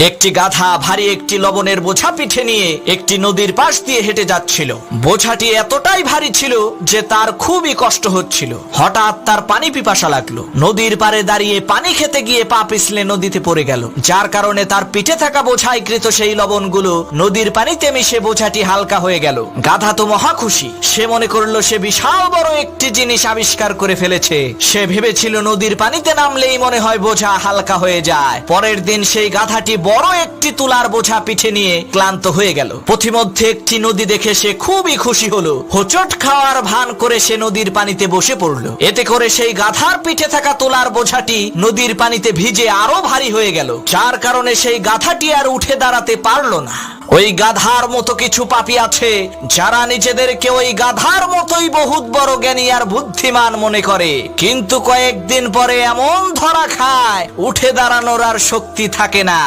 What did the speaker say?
একটি গাধা ভারী একটি লবণের বোঝা পিঠে নিয়ে একটি নদীর পাশ দিয়ে হেঁটে যাচ্ছিল। বোঝাটি এতটাই ভারী ছিল যে তার খুবই কষ্ট হচ্ছিল। হঠাৎ তার পানি পিপাসা লাগলো। নদীর পাড়ে দাঁড়িয়ে পানি খেতে গিয়ে পা পিছলে নদীতে পড়ে গেল, যার কারণে তার পিঠে থাকা বোঝায় কৃত সেই লবণগুলো নদীর পানিতে মিশে বোঝাটি হালকা হয়ে গেল। গাধা তো মহা খুশি। সে মনে করলো সে বিশাল বড় একটি জিনিস আবিষ্কার করে ফেলেছে। সে ভেবেছিল নদীর পানিতে নামলেই মনে হয় বোঝা হালকা হয়ে যায়। পরের দিন সেই গাধাটি বড় একটি তুলার বোঝা পিঠে নিয়ে ক্লান্ত হয়ে গেল। পথিমধ্যে একটি নদী দেখে সে খুবই খুশি হলো। হোঁচট খাওয়ার ভান করে সে নদীর পানিতে বসে পড়লো। এতে করে সেই গাধার পিঠে থাকা তুলার বোঝাটি নদীর পানিতে ভিজে আরো ভারী হয়ে গেল, যার কারণে সেই গাধাটি আর উঠে দাঁড়াতে পারলো না। ওই গাধার মতো কিছু পাপী আছে যারা নিজেদেরকে ওই গাধার মতোই বহুত বড় জ্ঞানী আর বুদ্ধিমান মনে করে, কিন্তু কয়েকদিন পরে এমন ধরা খায় উঠে দাঁড়ানোর আর শক্তি থাকে না।